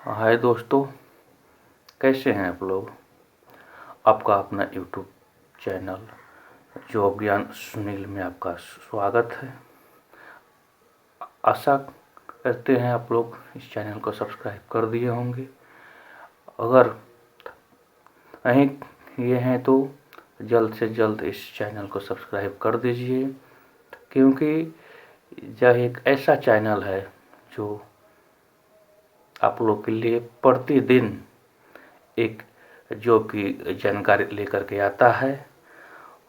हाय दोस्तों, कैसे हैं आप लोग। आपका अपना यूट्यूब चैनल जॉब ज्ञान सुनील में आपका स्वागत है। आशा करते हैं आप लोग इस चैनल को सब्सक्राइब कर दिए होंगे। अगर नहीं किए हैं तो जल्द से जल्द इस चैनल को सब्सक्राइब कर दीजिए, क्योंकि यह एक ऐसा चैनल है जो आप लोग के लिए प्रतिदिन एक जॉब की जानकारी लेकर के आता है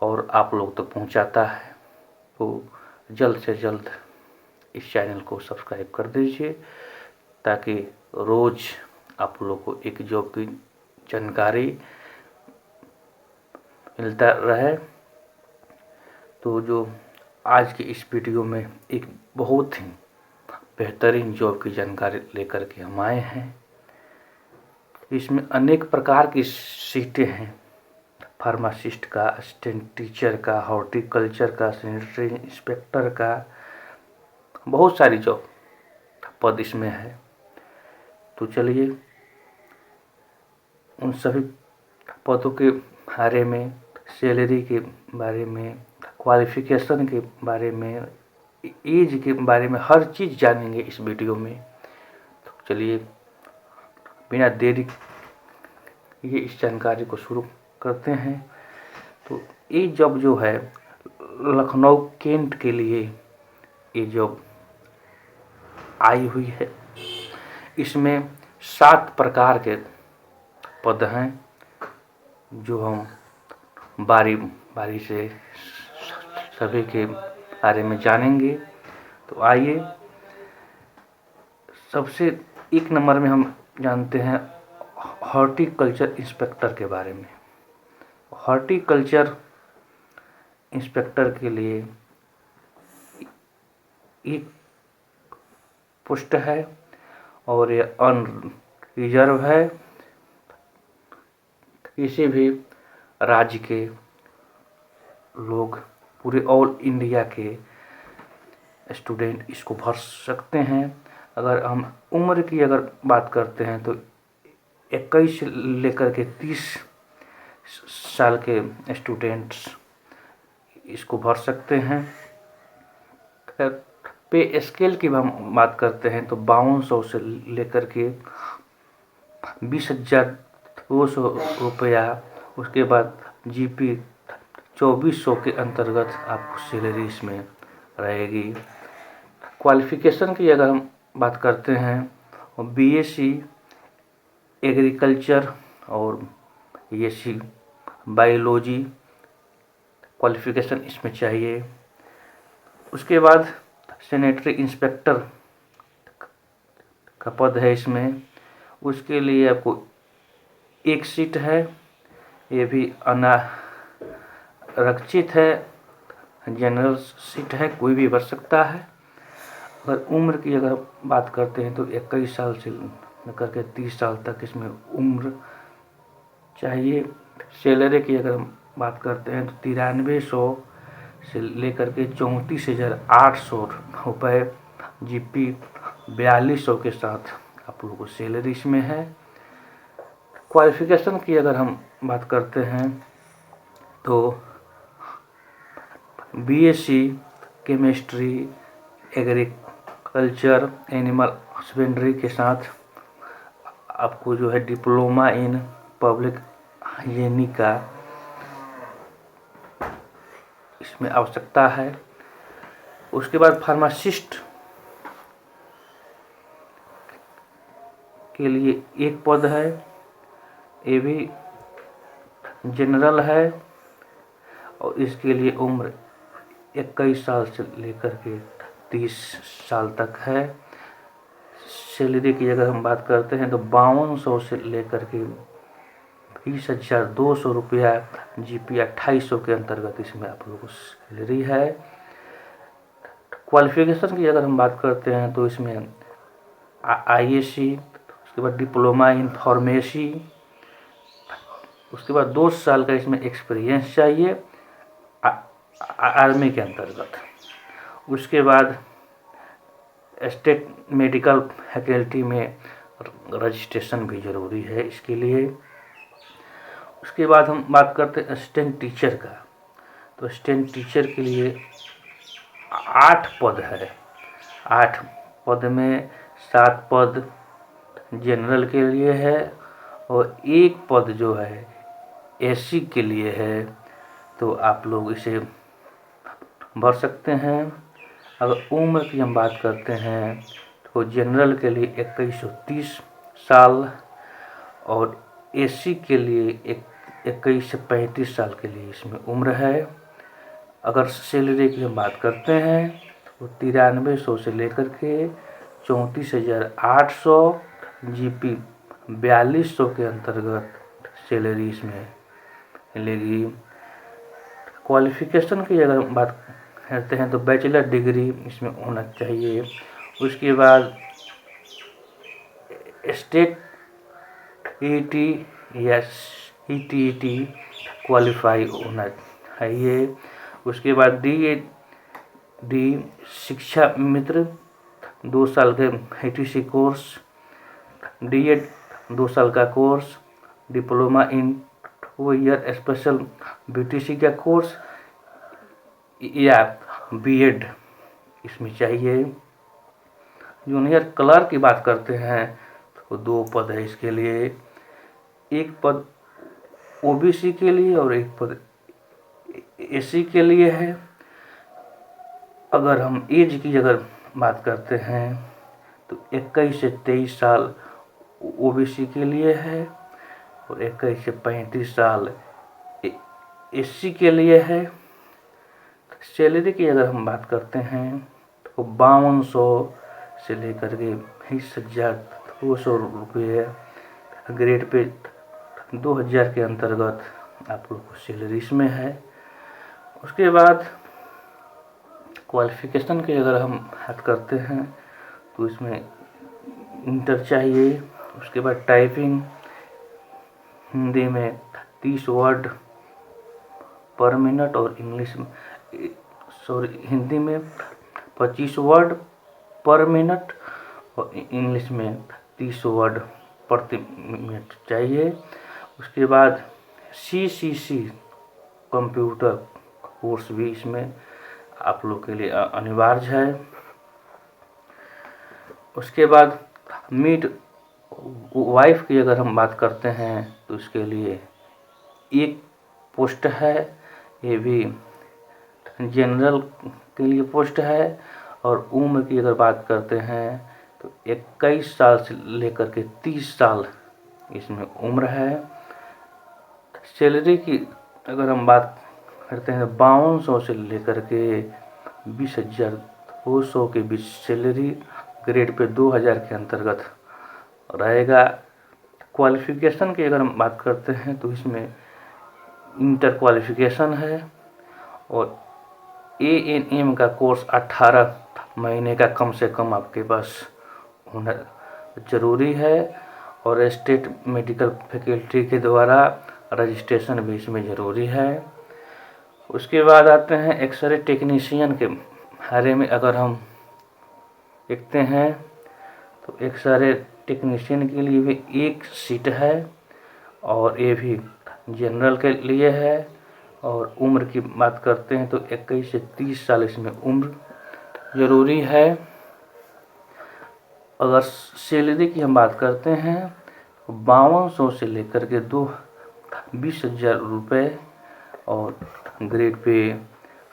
और आप लोग तक पहुंचाता है। तो जल्द से जल्द इस चैनल को सब्सक्राइब कर दीजिए, ताकि रोज़ आप लोग को एक जॉब की जानकारी मिलता रहे। तो जो आज की इस वीडियो में एक बहुत ही बेहतरीन जॉब की जानकारी लेकर के हम आए हैं। इसमें अनेक प्रकार की सीटें हैं। फार्मासिस्ट का, असिस्टेंट टीचर का, हॉर्टिकल्चर का, सैनिटरी इंस्पेक्टर का, बहुत सारी जॉब पद इसमें है। तो चलिए उन सभी पदों के बारे में, सैलरी के बारे में, क्वालिफिकेशन के बारे में, एज के बारे में हर चीज़ जानेंगे इस वीडियो में। तो चलिए बिना देरी ये इस जानकारी को शुरू करते हैं। तो ये जॉब जो है लखनऊ कैंट के लिए ये जॉब आई हुई है। इसमें 7 प्रकार के पद हैं जो हम बारी बारी से सभी के बारे में जानेंगे। तो आइए, सबसे 1 नंबर में हम जानते हैं हॉर्टिकल्चर इंस्पेक्टर के बारे में। हॉर्टिकल्चर इंस्पेक्टर के लिए एक पोस्ट है और ये अनरिजर्व है। किसी भी राज्य के लोग, पूरे ऑल इंडिया के स्टूडेंट इसको भर सकते हैं। अगर हम उम्र की बात करते हैं तो 21 से लेकर के 30 साल के स्टूडेंट्स इसको भर सकते हैं। पे स्केल की हम बात करते हैं तो 5200 से लेकर के 20,200 रुपया। उसके बाद जीपी 2400 के अंतर्गत आपको सैलरी इसमें रहेगी। क्वालिफिकेशन की अगर हम बात करते हैं बीएससी एग्रीकल्चर और बीएससी बायोलॉजी क्वालिफिकेशन इसमें चाहिए। उसके बाद सैनिटरी इंस्पेक्टर का पद है इसमें। उसके लिए आपको 1 सीट है, ये भी अनारक्षित है, जनरल सीट है, कोई भी भर सकता है। अगर उम्र की बात करते हैं तो 21 साल से लेकर के 30 साल तक इसमें उम्र चाहिए। सैलरी की अगर हम बात करते हैं तो 9300 से लेकर के 34,800 रुपये, जीपी 4200 के साथ आप लोगों को सैलरी इसमें है। क्वालिफिकेशन की अगर हम बात करते हैं तो BSc chemistry, agriculture, animal husbandry के साथ आपको जो है डिप्लोमा इन पब्लिक हाइजीन का इसमें आवश्यकता है। उसके बाद फार्मासिस्ट के लिए 1 पद है, ये भी जनरल है और इसके लिए उम्र 21 साल से लेकर के 30 साल तक है। सैलरी की अगर हम बात करते हैं तो 5200 से लेकर के 20,200 रुपया, जीपी 2800 के अंतर्गत इसमें आप लोगों को सैलरी है। क्वालिफिकेशन की अगर हम बात करते हैं तो इसमें आईएससी, उसके बाद डिप्लोमा इन फार्मेसी, उसके बाद 2 साल का इसमें एक्सपीरियंस चाहिए आर्मी के अंतर्गत। उसके बाद स्टेट मेडिकल फैकल्टी में रजिस्ट्रेशन भी ज़रूरी है इसके लिए। उसके बाद हम बात करते हैं असिस्टेंट टीचर का। तो असिस्टेंट टीचर के लिए 8 पद है। 8 पद में 7 पद जनरल के लिए है और 1 पद जो है एससी के लिए है। तो आप लोग इसे भर सकते हैं। अगर उम्र की हम बात करते हैं तो जनरल के लिए 21 से 30 साल और एससी के लिए 21 से 35 साल के लिए इसमें उम्र है। अगर सैलरी की हम बात करते हैं तो 9300 से लेकर के 34,800 जीपी 4200 के अंतर्गत सैलरी इसमें मिलेगी। क्वालिफिकेशन की अगर हम बात करते हैं तो बैचलर डिग्री इसमें होना चाहिए। उसके बाद स्टेट ईटी या सीटीईटी क्वालिफाई होना चाहिए। उसके बाद डी शिक्षा मित्र 2 साल के ITC कोर्स, डीएड 2 साल का course, diploma in 2 year special BTC का कोर्स या बीएड इसमें चाहिए। जूनियर क्लर्क की बात करते हैं तो 2 पद है इसके लिए। 1 पद OBC के लिए और 1 पद SC के लिए है। अगर हम एज की अगर बात करते हैं तो 21 से 23 साल OBC के लिए है और 21 से 35 साल SC के लिए है। सैलरी की अगर हम बात करते हैं तो 5200 से लेकर के 20,200 रुपये ग्रेड पे 2000 के अंतर्गत आप लोग को सैलरी इसमें है। उसके बाद क्वालिफिकेशन की अगर हम बात करते हैं तो इसमें इंटर चाहिए। उसके बाद टाइपिंग हिंदी में 30 वर्ड पर मिनट और इंग्लिश में हिंदी में 25 वर्ड पर मिनट और इंग्लिश में 30 वर्ड प्रति मिनट चाहिए। उसके बाद CCC कंप्यूटर कोर्स भी इसमें आप लोग के लिए अनिवार्य है। उसके बाद मिड वाइफ की अगर हम बात करते हैं तो इसके लिए 1 पोस्ट है। ये भी जनरल के लिए पोस्ट है और उम्र की अगर बात करते हैं तो 21 साल से लेकर के 30 साल इसमें उम्र है। सैलरी की अगर हम बात करते हैं 5200 से लेकर के 20,200 के बीच सैलरी ग्रेड पे 2000 के अंतर्गत रहेगा। क्वालिफिकेशन की अगर हम बात करते हैं तो इसमें इंटर क्वालिफिकेशन है और ANM का कोर्स 18 महीने का कम से कम आपके पास होना ज़रूरी है और स्टेट मेडिकल फैकल्टी के द्वारा रजिस्ट्रेशन भी इसमें ज़रूरी है। उसके बाद आते हैं एक्सरे टेक्नीशियन के बारे में अगर हम देखते हैं तो एक्सरे टेक्नीशियन के लिए भी 1 सीट है और ये भी जनरल के लिए है। और उम्र की बात करते हैं तो 21 से 30 साल इसमें उम्र ज़रूरी है। अगर सैलरी की हम बात करते हैं तो 5200 से लेकर के 20,000 रुपये और ग्रेड पे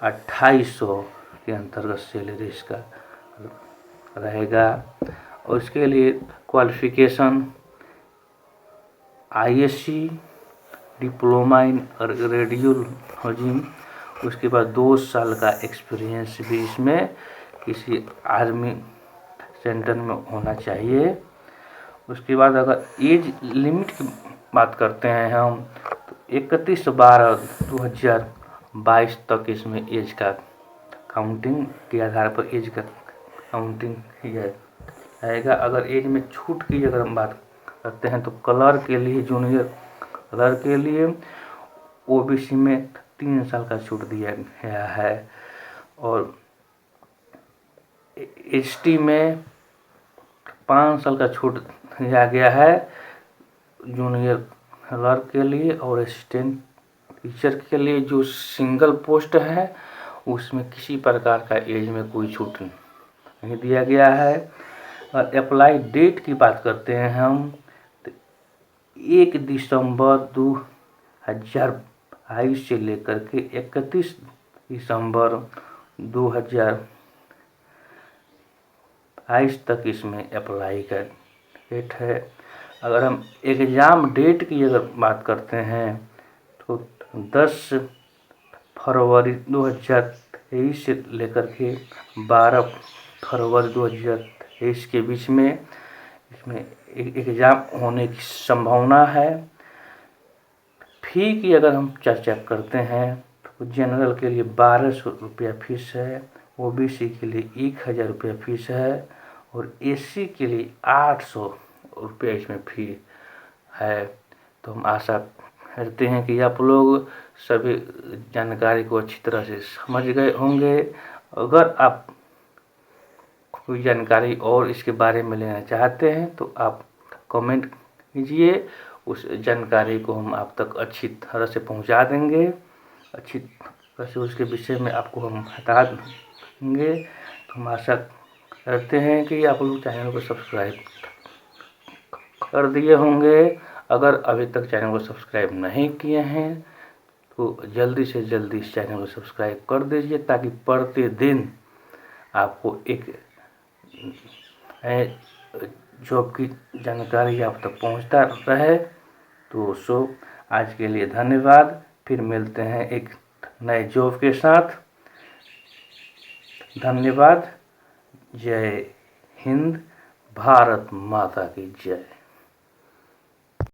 2800 के अंतर्गत सैलरी इसका रहेगा। और इसके लिए qualification ISC diploma in radiology, उसके बाद 2 साल का एक्सपीरियंस भी इसमें किसी आर्मी सेंटर में होना चाहिए। उसके बाद अगर एज लिमिट की बात करते हैं हम तो 31/12/2022 तक इसमें एज का काउंटिंग के आधार पर एज का काउंटिंग किया जाएगा। अगर एज में छूट की अगर हम बात करते हैं तो क्लर्क के लिए, जूनियर क्लर्क के लिए OBC में 3 साल का छूट दिया गया है और ST में 5 साल का छूट दिया गया है जूनियर क्लर्क के लिए और असिस्टेंट टीचर के लिए जो सिंगल पोस्ट है उसमें किसी प्रकार का एज में कोई छूट नहीं दिया गया है। और अप्लाई डेट की बात करते हैं हम तो 1 दिसंबर 2022 से लेकर के 31 दिसंबर 2022 तक इसमें अप्लाई का डेट है। अगर हम एग्ज़ाम डेट की अगर बात करते हैं तो 10 फरवरी 2023 से लेकर के 12 फरवरी 2023 के बीच में इसमें एग्ज़ाम होने की संभावना है। फ़ी की अगर हम चर्चा करते हैं तो जनरल के लिए 1200 रुपया फीस है, ओबीसी के लिए 1000 रुपया फीस है और एससी के लिए 800 रुपया इसमें फ़ी है। तो हम आशा करते हैं कि आप लोग सभी जानकारी को अच्छी तरह से समझ गए होंगे। अगर आप कोई जानकारी और इसके बारे में लेना चाहते हैं तो आप कमेंट कीजिए, उस जानकारी को हम आप तक अच्छी तरह से पहुंचा देंगे, अच्छी तरह से उसके विषय में आपको हम बता देंगे। तो हम आशा करते हैं कि आप लोग चैनल को सब्सक्राइब कर दिए होंगे। अगर अभी तक चैनल को सब्सक्राइब नहीं किए हैं तो जल्दी से जल्दी इस चैनल को सब्सक्राइब कर दीजिए ताकि प्रतिदिन आपको एक जॉब की जानकारी आप तक पहुंचता रहे। तो आज के लिए धन्यवाद। फिर मिलते हैं एक नए जॉब के साथ। धन्यवाद। जय हिंद। भारत माता की जय।